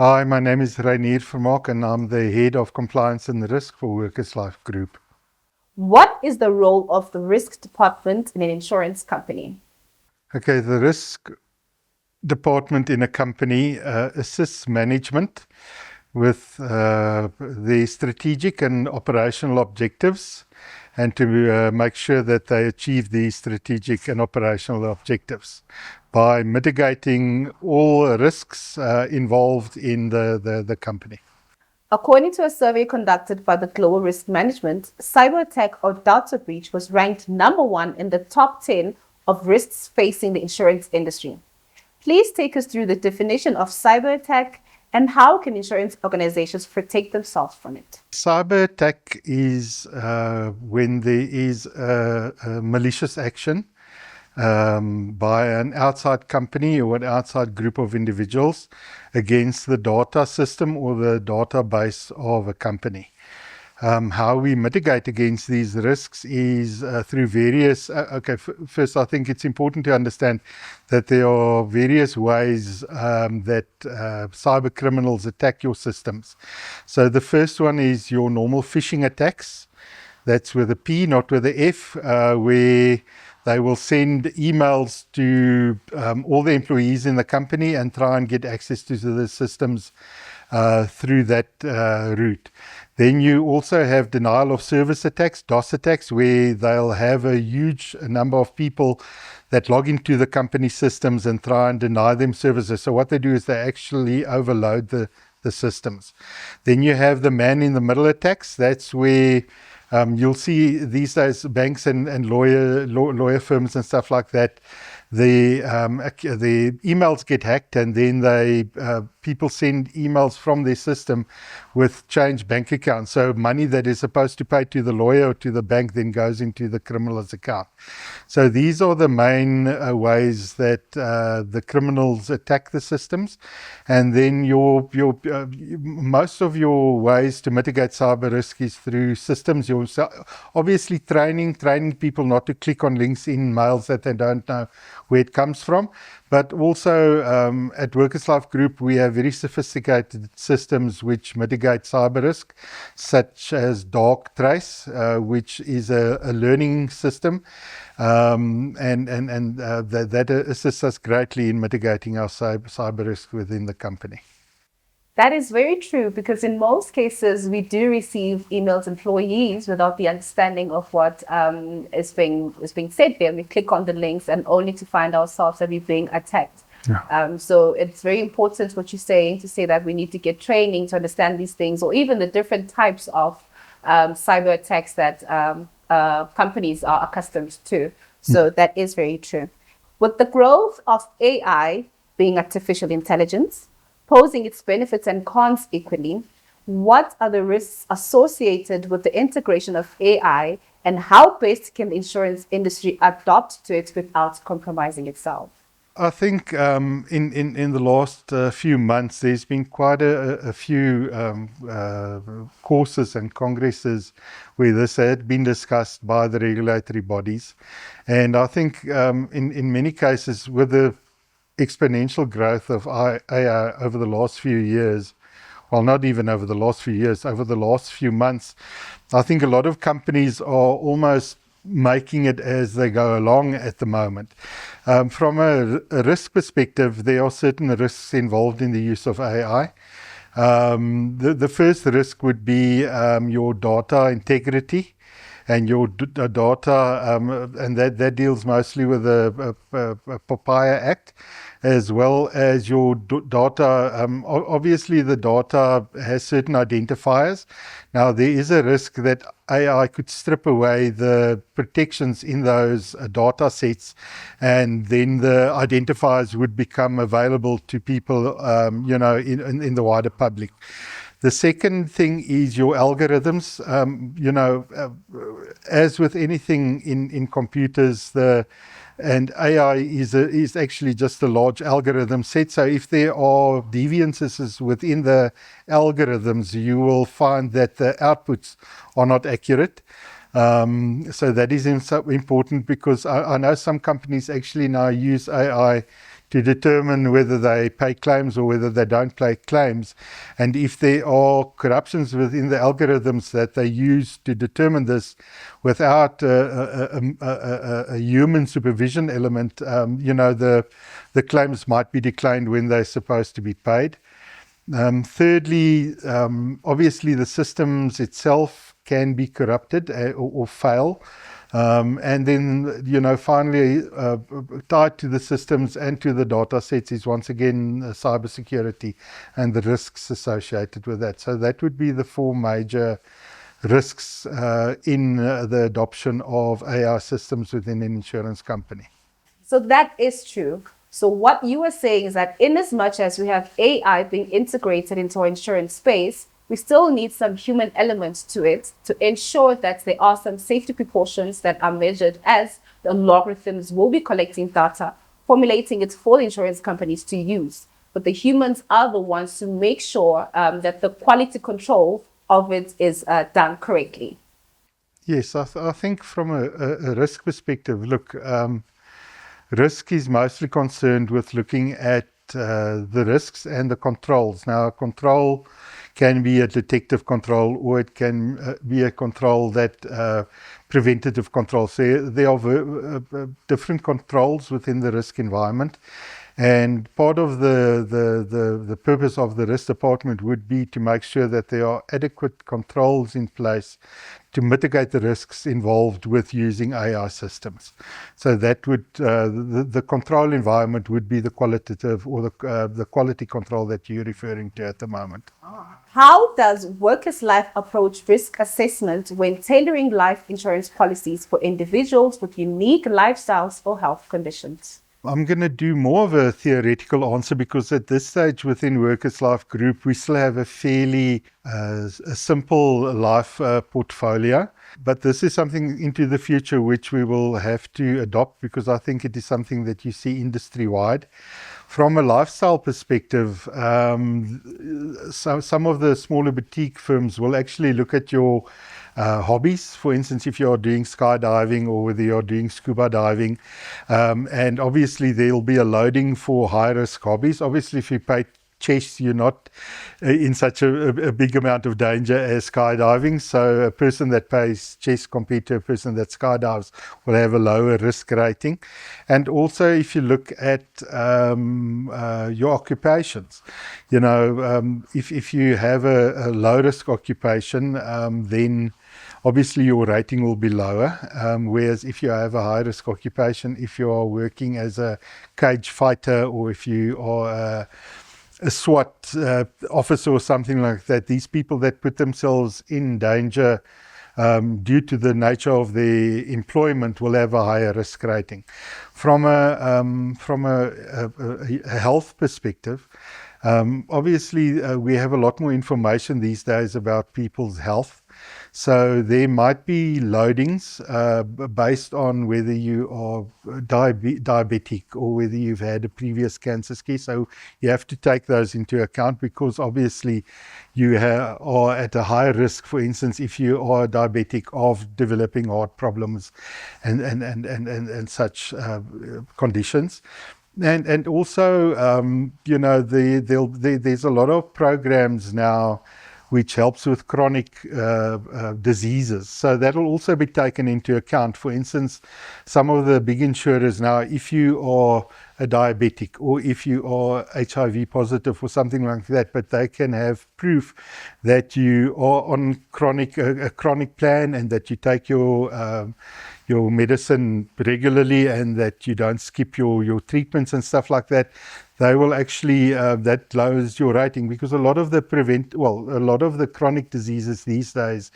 Hi, my name is Rainier Vermaak and I'm the Head of Compliance and Risk for Workerslife Group. What is the role of the risk department in an insurance company? Okay, the risk department in a company assists management with the strategic and operational objectives and to make sure that they achieve these strategic and operational objectives by mitigating all risks involved in the company. According to a survey conducted by the Global Risk Management, cyber attack or data breach was ranked number one in the top 10 of risks facing the insurance industry. Please take us through the definition of cyber attack and how can insurance organizations protect themselves from it? Cyber attack is when there is a malicious action by an outside company or an outside group of individuals against the data system or the database of a company. How we mitigate against these risks is through various, first I think it's important to understand that there are various ways that cyber criminals attack your systems. So the first one is your normal phishing attacks. That's with a P, not with a F, where they will send emails to all the employees in the company and try and get access to the systems through that route. Then you also have denial of service attacks, DOS attacks, where they'll have a huge number of people that log into the company systems and try and deny them services. So what they do is they actually overload the systems. Then you have the man-in-the-middle attacks. That's where you'll see these days banks and lawyer firms and stuff like that. The emails get hacked, and then people send emails from their system with changed bank accounts. So money that is supposed to pay to the lawyer or to the bank then goes into the criminal's account. So these are the main ways that the criminals attack the systems. And then most of your ways to mitigate cyber risk is through systems. Obviously training people not to click on links in mails that they don't know where it comes from. But also at Workerslife Group, we have very sophisticated systems which mitigate cyber risk, such as Dark Trace, which is a learning system, that assists us greatly in mitigating our cyber risk within the company. That is very true because in most cases we do receive emails employees without the understanding of what is being said there. We click on the links and only to find ourselves that we're being attacked. Yeah. So it's very important what you're saying to say that we need to get training to understand these things, or even the different types of cyber attacks that companies are accustomed to. So that is very true. With the growth of AI being artificial intelligence, posing its benefits and cons equally, what are the risks associated with the integration of AI, and how best can the insurance industry adapt to it without compromising itself? I think in the last few months, there's been quite a few courses and congresses where this had been discussed by the regulatory bodies. And I think in many cases, with the exponential growth of AI over the last few years, well, not even over the last few years, over the last few months, I think a lot of companies are almost making it as they go along at the moment. From a risk perspective, there are certain risks involved in the use of AI. The first risk would be your data integrity and your data, and that deals mostly with the POPIA Act, as well as your data. Obviously, the data has certain identifiers. Now, there is a risk that AI could strip away the protections in those data sets, and then the identifiers would become available to people, in the wider public. The second thing is your algorithms. As with anything in computers, and AI is actually just a large algorithm set. So if there are deviances within the algorithms, you will find that the outputs are not accurate. So that is important because I know some companies actually now use AI to determine whether they pay claims or whether they don't pay claims. And if there are corruptions within the algorithms that they use to determine this without a human supervision element, the claims might be declined when they're supposed to be paid. Thirdly, obviously the systems itself can be corrupted or fail. And then, finally, tied to the systems and to the data sets is once again cybersecurity and the risks associated with that. So that would be the four major risks in the adoption of AI systems within an insurance company. So that is true. So what you are saying is that in as much as we have AI being integrated into our insurance space, we still need some human elements to it to ensure that there are some safety precautions that are measured as the algorithms will be collecting data, formulating it for the insurance companies to use. But the humans are the ones to make sure that the quality control of it is done correctly. Yes, I think from a risk perspective, look, risk is mostly concerned with looking at the risks and the controls. Now, a control can be a detective control, or it can be a control that preventative control. So there are different controls within the risk environment. And part of the purpose of the risk department would be to make sure that there are adequate controls in place to mitigate the risks involved with using AI systems. So that would, the control environment would be the qualitative or the quality control that you're referring to at the moment. How does Workerslife approach risk assessment when tailoring life insurance policies for individuals with unique lifestyles or health conditions? I'm going to do more of a theoretical answer because at this stage within Workerslife Group, we still have a fairly a simple life portfolio. But this is something into the future which we will have to adopt because I think it is something that you see industry-wide. From a lifestyle perspective, so some of the smaller boutique firms will actually look at your hobbies. For instance, if you're doing skydiving or whether you're doing scuba diving, and obviously there'll be a loading for high-risk hobbies. Obviously, if you pay chess, you're not in such a big amount of danger as skydiving. So a person that plays chess compared to a person that skydives will have a lower risk rating. And also if you look at your occupations, if you have a low risk occupation, then obviously your rating will be lower. Whereas if you have a high risk occupation, if you are working as a cage fighter or if you are a SWAT officer or something like that, these people that put themselves in danger due to the nature of their employment will have a higher risk rating. From a health perspective, obviously we have a lot more information these days about people's health. So there might be loadings based on whether you are diabetic or whether you've had a previous cancer scare. So you have to take those into account because obviously you are at a high risk, for instance, if you are diabetic, of developing heart problems and such conditions. And also, there's a lot of programs now which helps with chronic diseases. So that will also be taken into account. For instance, some of the big insurers now, if you are a diabetic or if you are HIV positive or something like that, but they can have proof that you are on a chronic plan and that you take your medicine regularly and that you don't skip your treatments and stuff like that, they will actually, that lowers your rating because a lot of the chronic diseases these days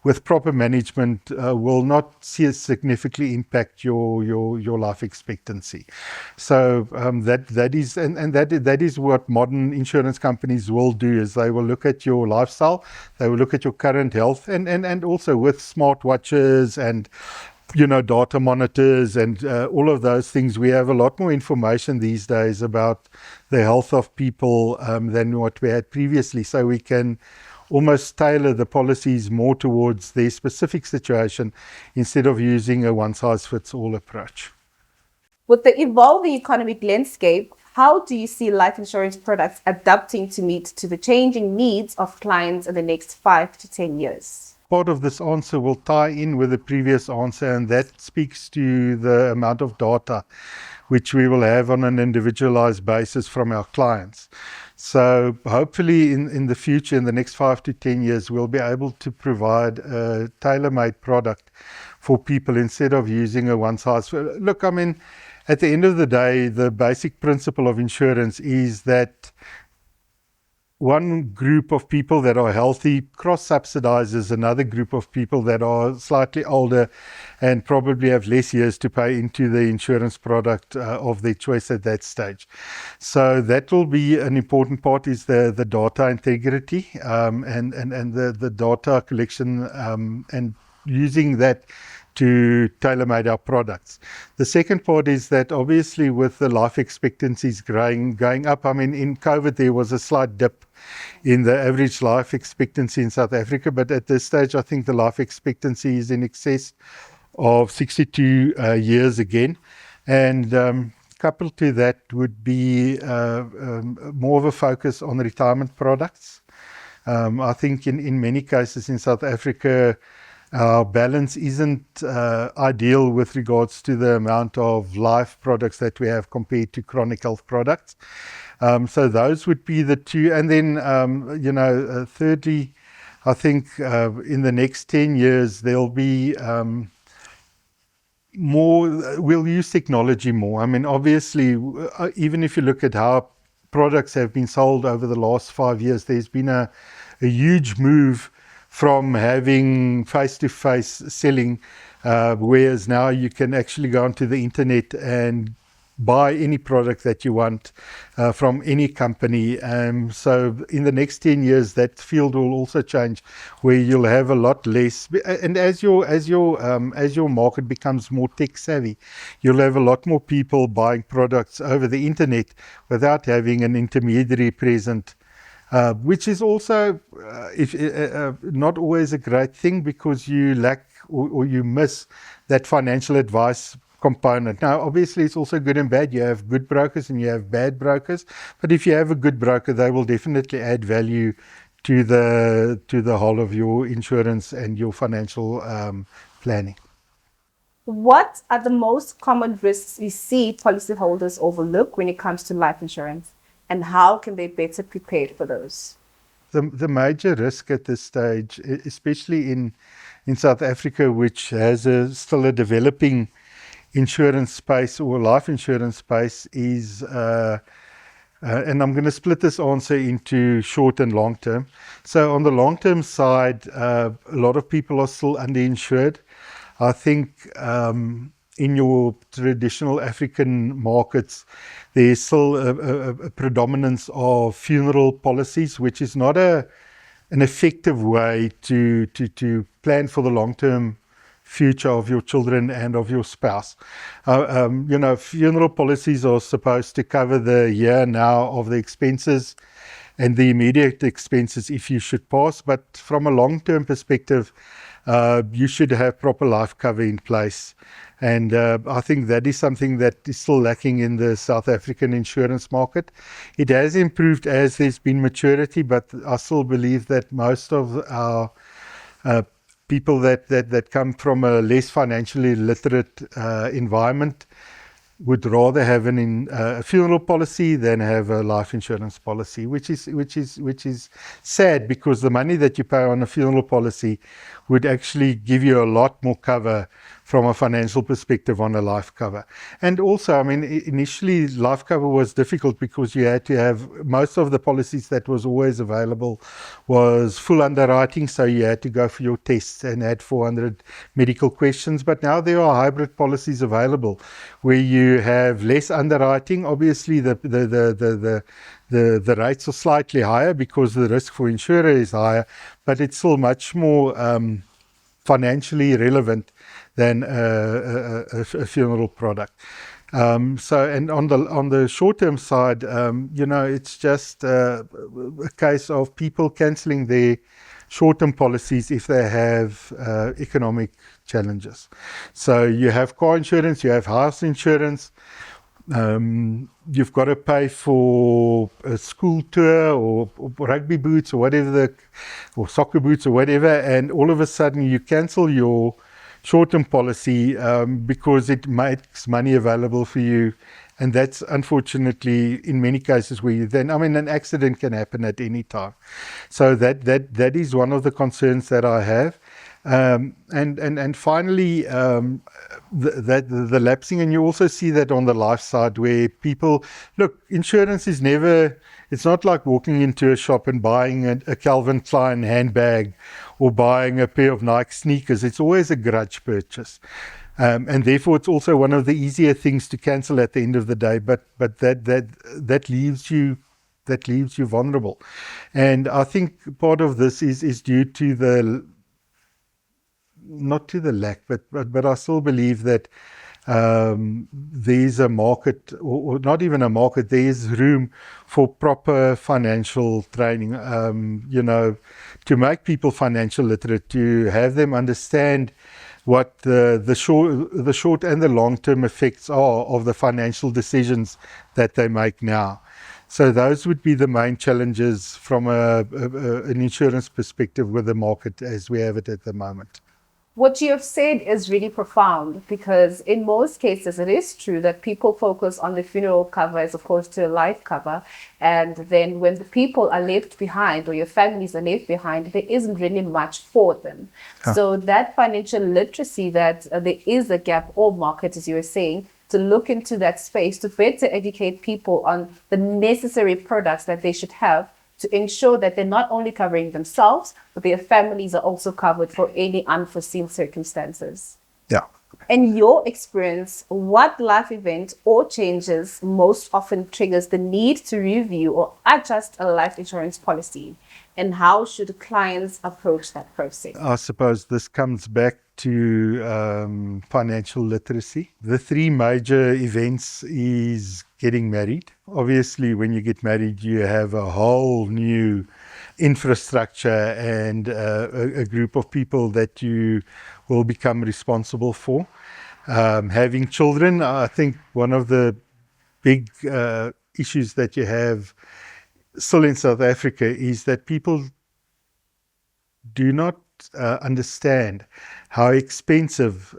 with proper management will not significantly impact your life expectancy. So that is what modern insurance companies will do, is they will look at your lifestyle, they will look at your current health, and also with smart watches and data monitors and all of those things. We have a lot more information these days about the health of people than what we had previously. So we can almost tailor the policies more towards their specific situation instead of using a one-size-fits-all approach. With the evolving economic landscape, How do you see life insurance products adapting to meet to the changing needs of clients in the next 5 to 10 years? Part of this answer will tie in with the previous answer, and that speaks to the amount of data which we will have on an individualized basis from our clients. So hopefully in the future, in the next 5 to 10 years, we'll be able to provide a tailor-made product for people instead of using a one-size. Look, I mean, at the end of the day, the basic principle of insurance is that one group of people that are healthy cross-subsidizes another group of people that are slightly older and probably have less years to pay into the insurance product of their choice at that stage. So that will be an important part, is the data integrity and the data collection and using that to tailor-made our products. The second part is that obviously with the life expectancies going up, I mean, in COVID there was a slight dip in the average life expectancy in South Africa, but at this stage I think the life expectancy is in excess of 62 years again. And coupled to that would be more of a focus on retirement products. I think in many cases in South Africa, our balance isn't ideal with regards to the amount of life products that we have compared to chronic health products. So those would be the two. And then, thirdly, I think in the next 10 years, there'll be more, we'll use technology more. I mean, obviously, even if you look at how products have been sold over the last 5 years, there's been a huge move from having face-to-face selling, whereas now you can actually go onto the internet and buy any product that you want from any company. So in the next 10 years, that field will also change, where you'll have a lot less. And as your market becomes more tech savvy, you'll have a lot more people buying products over the internet without having an intermediary present. Which is also not always a great thing, because you lack or you miss that financial advice component. Now, obviously, it's also good and bad. You have good brokers and you have bad brokers. But if you have a good broker, they will definitely add value to the whole of your insurance and your financial planning. What are the most common risks we see policyholders overlook when it comes to life insurance? And how can they better prepare for those? The major risk at this stage, especially in South Africa, which has still a developing insurance space or life insurance space, is, and I'm going to split this answer into short and long term. So on the long term side, a lot of people are still underinsured. I think in your traditional African markets, there's still a predominance of funeral policies, which is not an effective way to plan for the long-term future of your children and of your spouse. Funeral policies are supposed to cover the here now of the expenses and the immediate expenses if you should pass, but from a long-term perspective, you should have proper life cover in place. And I think that is something that is still lacking in the South African insurance market. It has improved as there's been maturity, but I still believe that most of our people that come from a less financially literate environment would rather have a funeral policy than have a life insurance policy, which is sad, because the money that you pay on a funeral policy would actually give you a lot more cover from a financial perspective on a life cover. And also, I mean, initially life cover was difficult because you had to have, most of the policies that was always available was full underwriting, so you had to go for your tests and had 400 medical questions. But now there are hybrid policies available where you have less underwriting. Obviously the rates are slightly higher because the risk for insurer is higher, but it's still much more financially relevant than a funeral product. And on the short-term side, it's just a case of people cancelling their short-term policies if they have economic challenges. So you have car insurance, you have house insurance. You've got to pay for a school tour or rugby boots or whatever, or soccer boots or whatever, and all of a sudden you cancel your short-term policy because it makes money available for you. And that's unfortunately in many cases where an accident can happen at any time. So that is one of the concerns that I have. And finally, the lapsing, and you also see that on the life side where people look. Insurance is never. It's not like walking into a shop and buying a Calvin Klein handbag or buying a pair of Nike sneakers. It's always a grudge purchase. And therefore, it's also one of the easier things to cancel at the end of the day. But that leaves you vulnerable, and I think part of this is due to not to the lack, but I still believe that there's a market, or not even a market. There is room for proper financial training. To make people financial literate, to have them understand what the short and the long term effects are of the financial decisions that they make now. So those would be the main challenges from an insurance perspective with the market as we have it at the moment. What you have said is really profound, because in most cases it is true that people focus on the funeral cover as opposed to a life cover. And then when the people are left behind, or your families are left behind, there isn't really much for them. Huh. So that financial literacy, that there is a gap or market, as you were saying, to look into that space, to better educate people on the necessary products that they should have to ensure that they're not only covering themselves, but their families are also covered for any unforeseen circumstances. Yeah. In your experience, what life event or changes most often triggers the need to review or adjust a life insurance policy? And how should clients approach that process? I suppose this comes back to financial literacy. The three major events is getting married. Obviously, when you get married, you have a whole new infrastructure and a group of people that you will become responsible for. Having children, I think one of the big issues that you have still in South Africa is that people do not understand how expensive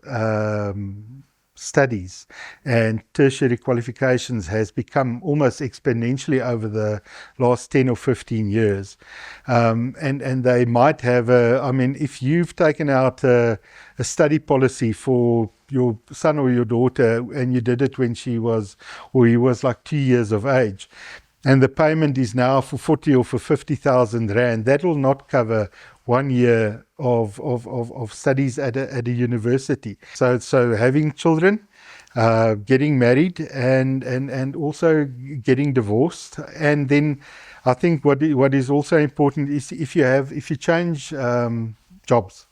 studies and tertiary qualifications has become almost exponentially over the last 10 or 15 years. And they might have if you've taken out a study policy for your son or your daughter, and you did it when he was like 2 years of age, and the payment is now for 40 or for 50,000 rand, that will not cover 1 year of studies at a university. So having children, getting married, and also getting divorced. And then I think what is also important is if you change jobs,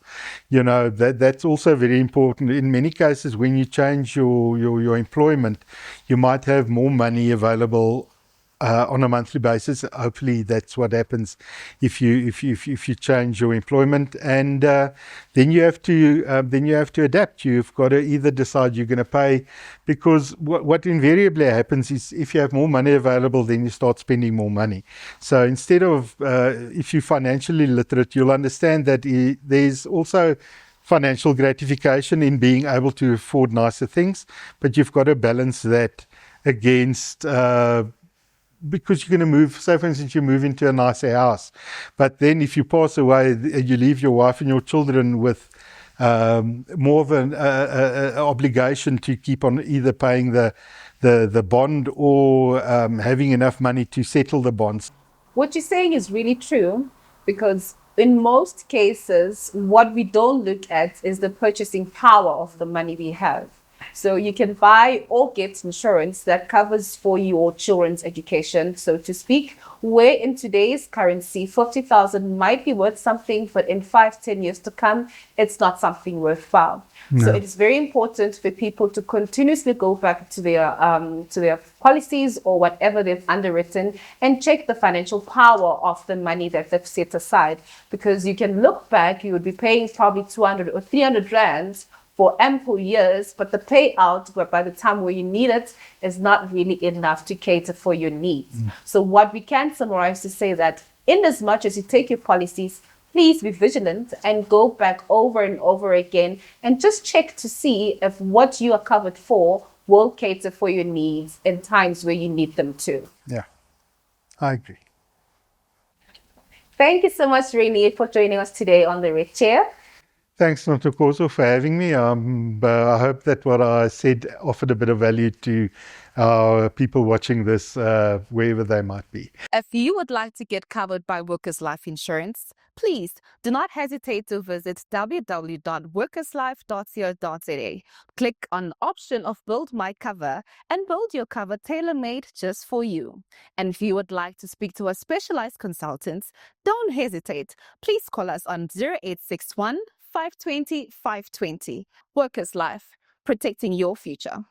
that's also very important. In many cases, when you change your employment, you might have more money available on a monthly basis. Hopefully that's what happens if you change your employment, and then you have to adapt. You've got to either decide you're going to pay, because what invariably happens is if you have more money available, then you start spending more money. So instead of if you're financially literate, you'll understand that there's also financial gratification in being able to afford nicer things, but you've got to balance that against because you're going to move, say for instance, you move into a nicer house, but then if you pass away, you leave your wife and your children with more of an obligation to keep on either paying the bond or having enough money to settle the bonds. What you're saying is really true, because in most cases, what we don't look at is the purchasing power of the money we have. So you can buy or get insurance that covers for your children's education, so to speak, where in today's currency, 50,000 might be worth something, but in 5-10 years to come, it's not something worthwhile. No. So it is very important for people to continuously go back to their policies or whatever they've underwritten and check the financial power of the money that they've set aside, because you can look back, you would be paying probably 200 or 300 rands for ample years, but the payout by the time where you need it is not really enough to cater for your needs. So what we can summarize to say that in as much as you take your policies, please be vigilant and go back over and over again and just check to see if what you are covered for will cater for your needs in times where you need them to. Yeah, I agree. Thank you so much, Rainier, for joining us today on the Red Chair. Thanks, Notokozo, for having me. But I hope that what I said offered a bit of value to people watching this, wherever they might be. If you would like to get covered by Workerslife Insurance, please do not hesitate to visit www.workerslife.co.za. Click on the option of Build My Cover and build your cover tailor-made just for you. And if you would like to speak to a specialized consultant, don't hesitate. Please call us on 0861 520 520. Workerslife, protecting your future.